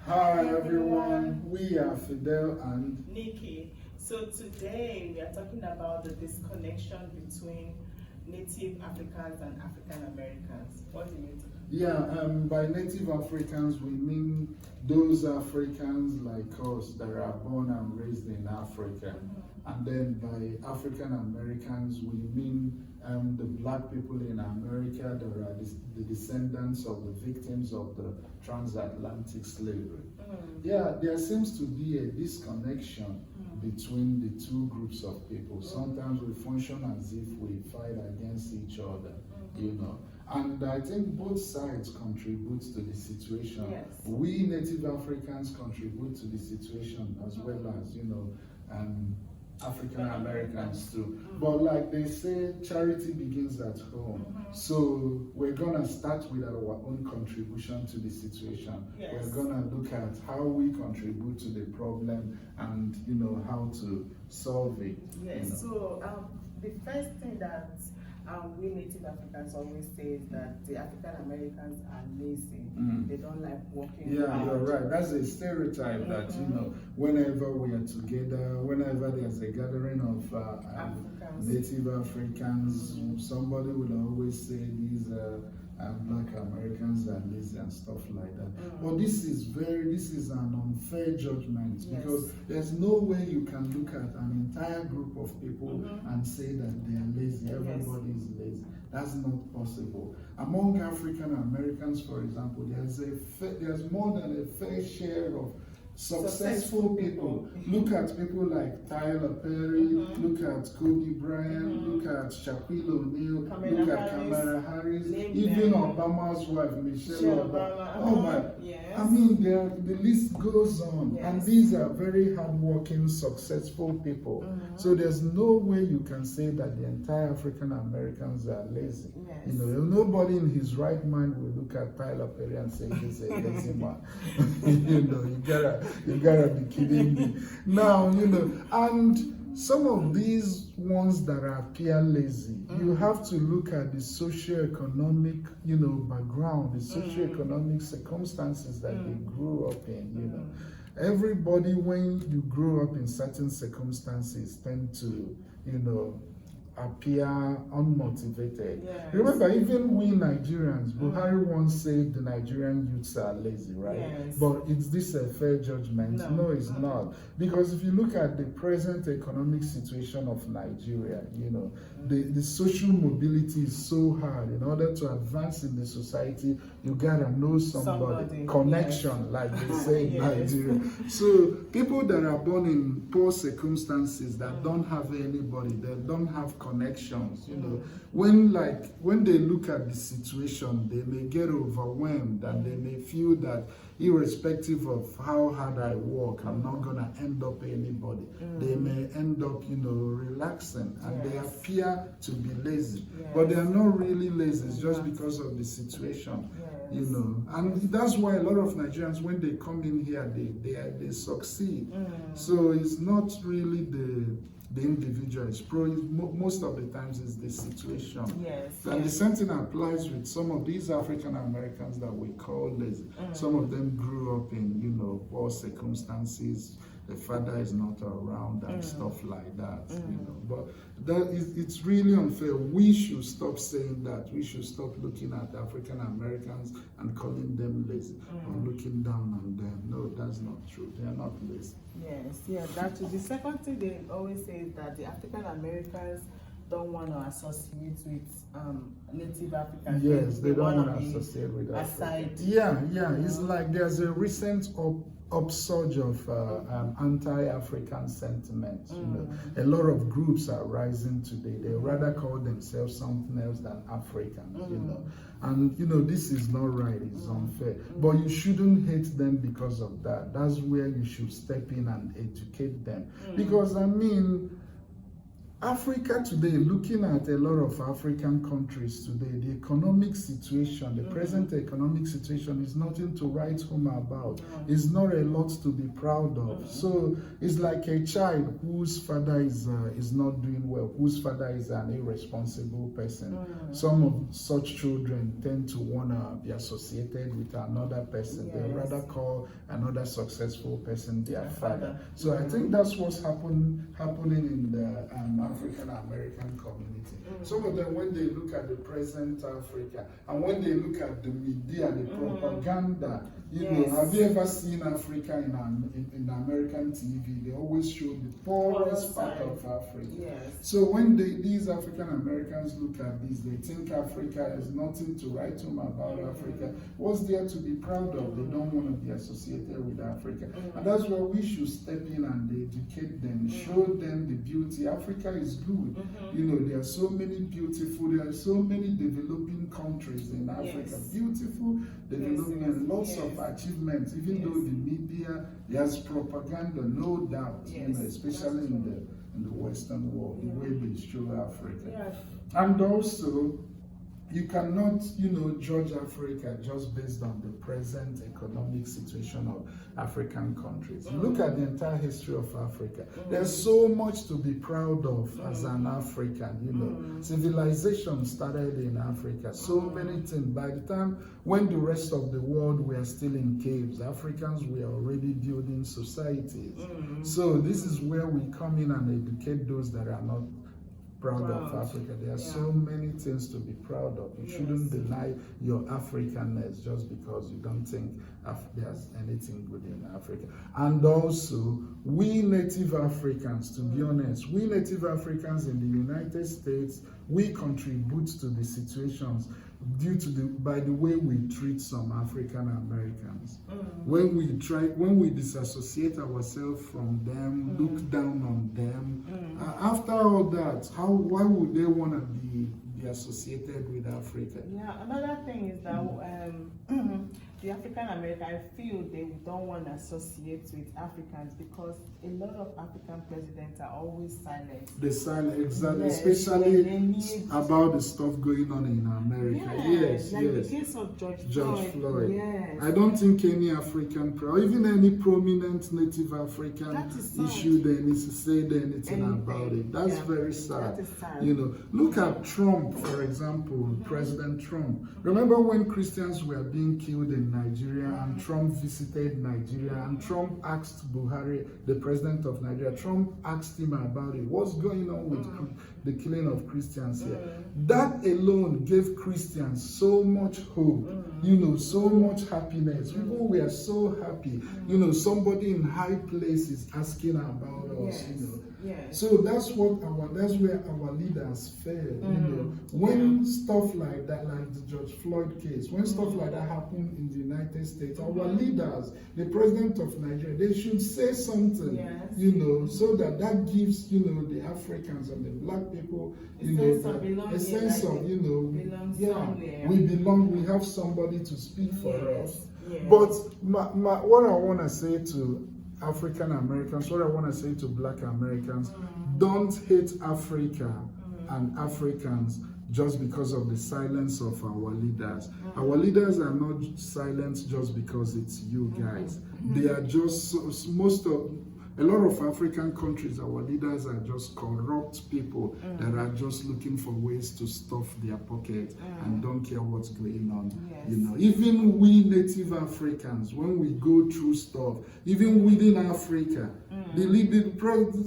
Hi everyone, we are Fidel and Nikki. So today we are talking about the disconnection between Native Africans and African Americans. What do you mean? by Native Africans we mean those Africans like us that are born and raised in Africa. And then by African Americans we mean the black people in America that are the descendants of the victims of the transatlantic slavery. Yeah, there seems to be a disconnection between the two groups of people. Sometimes we function as if we fight against each other, you know. And I think both sides contribute to the situation. Yes. We Native Africans contribute to the situation as well as, African Americans too. But like they say, charity begins at home. So we're gonna start with our own contribution to the situation. Yes. We're gonna look at how we contribute to the problem and how to solve it. Yes. So the first thing that we Native Africans always say is that the African Americans are lazy. They don't like working. Yeah, you're right. That's a stereotype that whenever we are together, whenever there's a gathering of Native Africans, somebody will always say these Black Americans are lazy and stuff like that. But this is an unfair judgment because there's no way you can look at an entire group of people and say that they are lazy. Everybody is lazy. That's not possible. Among African Americans, for example, there's more than a fair share of successful people. Look at people like Tyler Perry, look at Kobe Bryant, look at Shaquille O'Neal, look at Kamala Harris, even Obama's wife, Michelle Obama. Oh my, I mean, the list goes on. And these are very hardworking, successful people. So there's no way you can say that the entire African Americans are lazy. Nobody in his right mind will look at Tyler Perry and say he's a lazy man. You gotta be kidding me. Now, and some of these ones that appear lazy, you have to look at the socioeconomic, background, the socioeconomic circumstances that they grew up in, Everybody, when you grow up in certain circumstances, tend to, appear unmotivated. Remember, even we Nigerians, Buhari once said the Nigerian youths are lazy, right? But is this a fair judgment? No, it's not. Because if you look at the present economic situation of Nigeria, the social mobility is so hard. In order to advance in the society, you gotta know somebody. Connection, like they say in Nigeria. So people that are born in poor circumstances, that don't have anybody, that don't have connections, when they look at the situation, they may get overwhelmed and they may feel that irrespective of how hard I work, I'm not gonna end up anybody. They may end up, relaxing, and they appear to be lazy, but they are not really lazy. It's just because of the situation, and that's why a lot of Nigerians, when they come in here, they succeed. So it's not really the individual, it's most of the times is the situation. And the same thing applies with some of these African Americans that we call lazy. Some of them grew up in, poor circumstances. The father is not around and stuff like that, But it's really unfair. We should stop saying that. We should stop looking at African Americans and calling them lazy or looking down on them. No, that's not true. They are not lazy. That's true. The second thing they always say is that the African Americans don't want to associate with Native Africans. Yes, they don't want to associate with Africa. It's like there's a recent upsurge of anti-African sentiments. A lot of groups are rising today. They rather call themselves something else than Africans. And this is not right. It's unfair. But you shouldn't hate them because of that. That's where you should step in and educate them. Because Africa today, looking at a lot of African countries today, the economic situation, the present economic situation is nothing to write home about. It's not a lot to be proud of. So it's like a child whose father is not doing well, whose father is an irresponsible person. Some of such children tend to want to be associated with another person. They rather call another successful person their father. So I think that's what's happening in the African American community. Some of them, when they look at the present Africa and when they look at the media, the propaganda, you know, have you ever seen Africa in American TV? They always show the poorest part of Africa. So when these African Americans look at this, they think Africa is nothing to write home about Africa. What's there to be proud of? They don't want to be associated with Africa. And that's where we should step in and educate them, show them the beauty. Africa is good. You know, there are so many there are so many developing countries in Africa. Beautiful development, lots of achievements, even though the media, there's propaganda, no doubt, you know, especially in the Western world, the way they show Africa. And also, you cannot, you know, judge Africa just based on the present economic situation of African countries. Look at the entire history of Africa. There's so much to be proud of as an African, you know. Civilization started in Africa. So many things. By the time when the rest of the world were still in caves, Africans were already building societies. So this is where we come in and educate those that are not proud of Africa. There are so many things to be proud of. You shouldn't deny your Africanness just because you don't think there's anything good in Africa. And also, we Native Africans, to be honest, we Native Africans in the United States, we contribute to the situations by the way we treat some African Americans. When we disassociate ourselves from them, look down on them, after all that, why would they want to be associated with Africa? Another thing is that the African American, I feel they don't want to associate with Africans because a lot of African presidents are always silent. They're silent, exactly, especially about the stuff going on in America. The case of George Floyd. I don't think any African, or even any prominent Native African issue they need to say anything about it. That's very sad. That is sad. You know, look at Trump, for example, President Trump. Remember when Christians were being killed in Nigeria and Trump visited Nigeria and Trump asked Buhari, the president of Nigeria, Trump asked him about it. What's going on with the killing of Christians here? That alone gave Christians so much hope, you know, so much happiness. People were so happy. You know, somebody in high places asking about us, you know. So that's where our leaders fail. You know, when stuff like that, like the George Floyd case, when stuff like that happened in the United States, our leaders, the president of Nigeria, they should say something. You know, so that gives, you know, the Africans and the black people, you know, a sense of, you know, we belong. We have somebody to speak for us. But what I want to say to African Americans, what I want to say to black Americans, don't hate Africa and Africans just because of the silence of our leaders. Our leaders are not silent just because it's you guys. They are just, a lot of African countries, our leaders are just corrupt people that are just looking for ways to stuff their pockets and don't care what's going on. You know, even we Native Africans, when we go through stuff, even within Africa,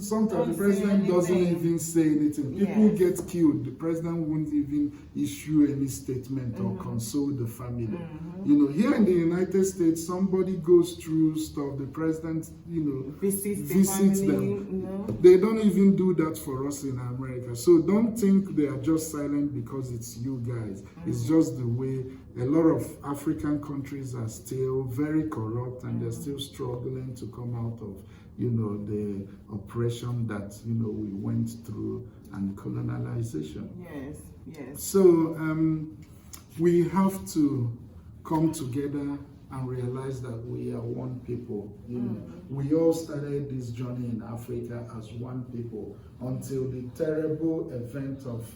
sometimes the president doesn't even say anything. People get killed. The president won't even issue any statement or console the family. You know, here in the United States, somebody goes through stuff, the president, you know, visits them. They don't even do that for us in America. So don't think they are just silent because it's you guys. It's just the way a lot of African countries are still very corrupt and they're still struggling to come out of, you know, the oppression that, you know, we went through and colonization. Yes. So we have to come together and realize that we are one people. You know, we all started this journey in Africa as one people until the terrible event of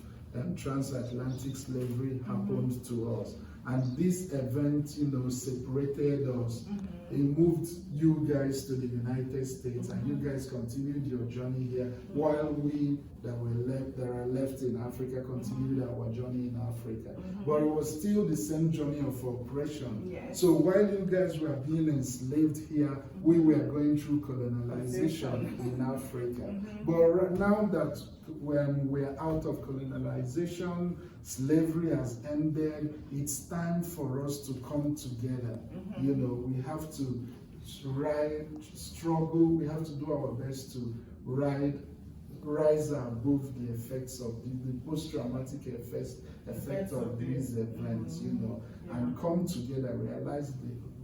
transatlantic slavery happened to us. And this event, you know, separated us. It moved you guys to the United States, and you guys continued your journey here, while we that are left in Africa continued our journey in Africa. But it was still the same journey of oppression. Yes. So while you guys were being enslaved here, we were going through colonization in Africa. But now that when we're out of colonization, slavery has ended, it's time for us to come together. You know, we have to struggle, we have to do our best to rise above the effects of the post-traumatic effect of these events, you know, and come together, realize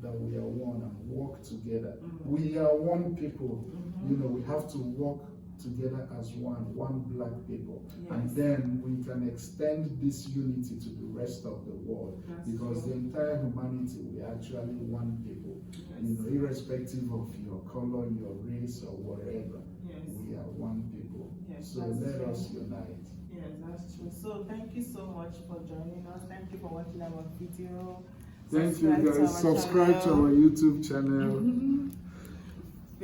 that we are one and work together. We are one people, you know, we have to work together as one black people. And then we can extend this unity to the rest of the world. Because the entire humanity, we are actually one people. You know, irrespective of your color, your race, or whatever. We are one people. So let us unite. Yes, that's true. So thank you so much for joining us. Thank you for watching our video. Thank you guys. Subscribe to our YouTube channel.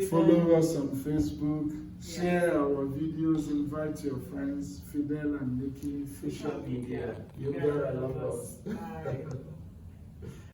Follow us on Facebook. Share our videos. Invite your friends. Fidel and Nikki, Fisher Media. You gotta love us.